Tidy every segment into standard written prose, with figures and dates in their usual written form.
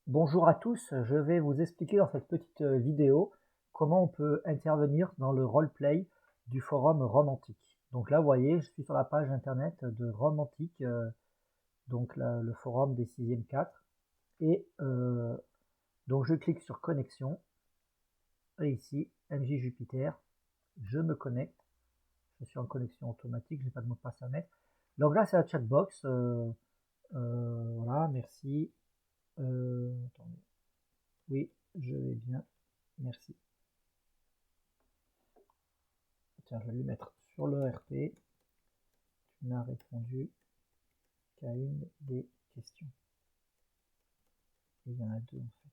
Bonjour à tous, je vais vous expliquer dans cette petite vidéo comment on peut intervenir dans le roleplay du forum Romantique. Donc là, vous voyez, je suis sur la page internet de Romantique, donc le forum des 6e 4. Et donc je clique sur connexion. Et ici, MJ Jupiter, je me connecte. Je suis en connexion automatique, je n'ai pas de mot de passe à mettre. Donc là, c'est la chatbox. Voilà, merci. Attendez. Oui, je vais bien. Merci. Tiens, je vais lui mettre sur le RP. Tu n'as répondu qu'à une des questions. Il y en a deux en fait.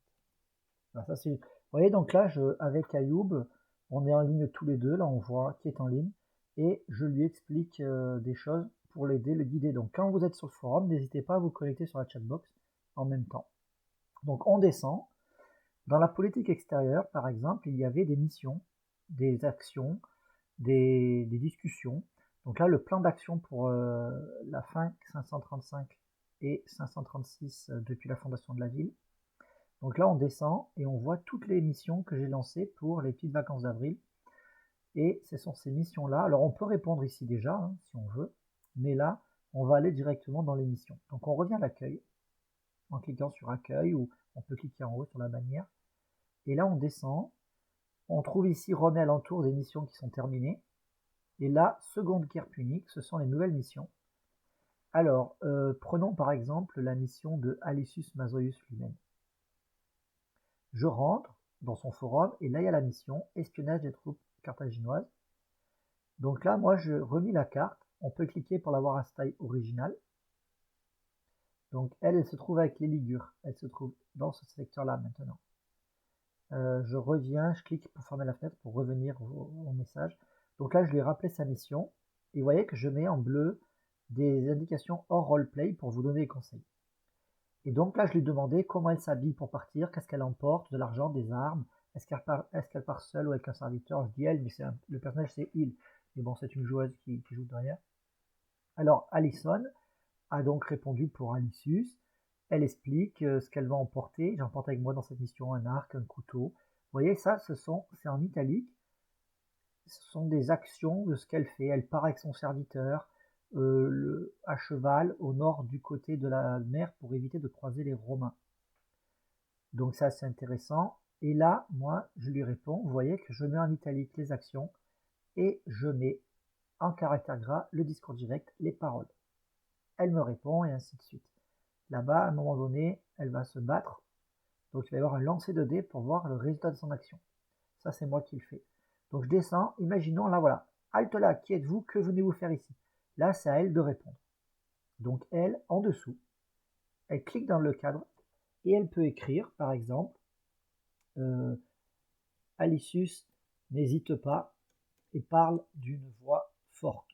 Alors ça, c'est... Vous voyez, donc là, avec Ayoub, on est en ligne tous les deux. Là, on voit qui est en ligne. Et je lui explique des choses pour l'aider, le guider. Donc quand vous êtes sur le forum, n'hésitez pas à vous connecter sur la chatbox en même temps. Donc on descend. Dans la politique extérieure, par exemple, il y avait des missions, des actions, des discussions. Donc là, le plan d'action pour la fin 535 et 536 depuis la fondation de la ville. Donc là, on descend et on voit toutes les missions que j'ai lancées pour les petites vacances d'avril. Et ce sont ces missions-là. Alors, on peut répondre ici déjà, hein, si on veut. Mais là, on va aller directement dans les missions. Donc, on revient à l'accueil en cliquant sur accueil ou on peut cliquer en haut sur la bannière. Et là, on descend. On trouve ici remet alentour des missions qui sont terminées. Et là, seconde guerre punique, ce sont les nouvelles missions. Alors, prenons par exemple la mission de Alicius Mazoius lui-même. Je rentre dans son forum et là, il y a la mission espionnage des troupes carthaginoises. Donc là, moi, je remis la carte. On peut cliquer pour l'avoir à taille originale. Donc, elle se trouve avec les Ligures. Elle se trouve dans ce secteur-là maintenant. Je reviens, je clique pour fermer la fenêtre pour revenir au message. Donc là, je lui ai rappelé sa mission. Et vous voyez que je mets en bleu des indications hors roleplay pour vous donner des conseils. Et donc là, je lui ai demandé comment elle s'habille pour partir, qu'est-ce qu'elle emporte, de l'argent, des armes, est-ce qu'elle part seule ou avec un serviteur. Je dis elle, mais le personnage c'est il. Mais bon, c'est une joueuse qui joue derrière. Alors, Alison a donc répondu pour Alicius. Elle explique ce qu'elle va emporter. J'emporte avec moi dans cette mission un arc, un couteau. Vous voyez, ça, c'est en italique. Ce sont des actions de ce qu'elle fait. Elle part avec son serviteur à cheval au nord du côté de la mer pour éviter de croiser les Romains. Donc ça, c'est intéressant. Et là, moi, je lui réponds. Vous voyez que je mets en italique les actions et je mets en caractère gras le discours direct, les paroles. Elle me répond et ainsi de suite. Là-bas, à un moment donné, elle va se battre. Donc il va y avoir un lancer de dés pour voir le résultat de son action. Ça, c'est moi qui le fais. Donc je descends. Imaginons, là, voilà. Halte là, qui êtes-vous? Que venez-vous faire ici? Là, c'est à elle de répondre. Donc elle, en dessous, elle clique dans le cadre et elle peut écrire, par exemple, Alicius, n'hésite pas et parle d'une voix forte.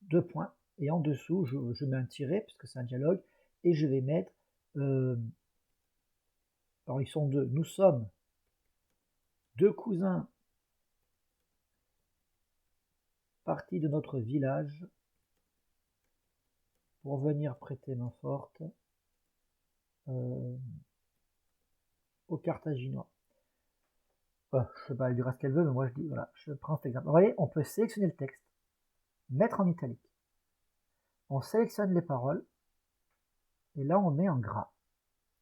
2 points. Et en dessous, je mets un tiret, puisque c'est un dialogue, et je vais mettre... alors, ils sont deux. Nous sommes deux cousins partis de notre village pour venir prêter main forte aux Carthaginois. Enfin, je sais pas, elle dira ce qu'elle veut, mais moi je dis, voilà, je prends cet exemple. Vous voyez, on peut sélectionner le texte, mettre en italique. On sélectionne les paroles, et là on met en gras.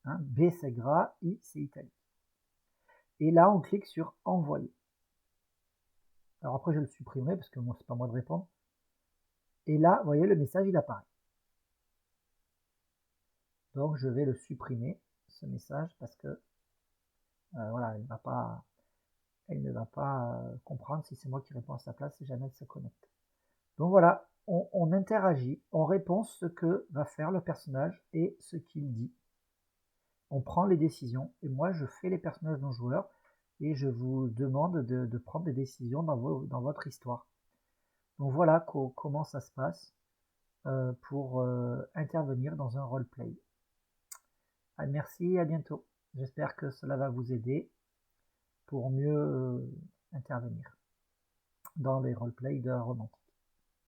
Hein, B c'est gras, I c'est italique. Et là on clique sur envoyer. Alors après je le supprimerai parce que moi c'est pas moi de répondre. Et là, vous voyez, le message il apparaît. Donc je vais le supprimer, ce message, parce que voilà, elle ne va pas comprendre si c'est moi qui réponds à sa place si jamais elle se connecte. Donc voilà, on interagit, on répond ce que va faire le personnage et ce qu'il dit. On prend les décisions, et moi je fais les personnages non joueurs, et je vous demande de prendre des décisions dans votre histoire. Donc voilà comment ça se passe pour intervenir dans un roleplay. Merci, à bientôt. J'espère que cela va vous aider pour mieux intervenir dans les roleplays de Romantique.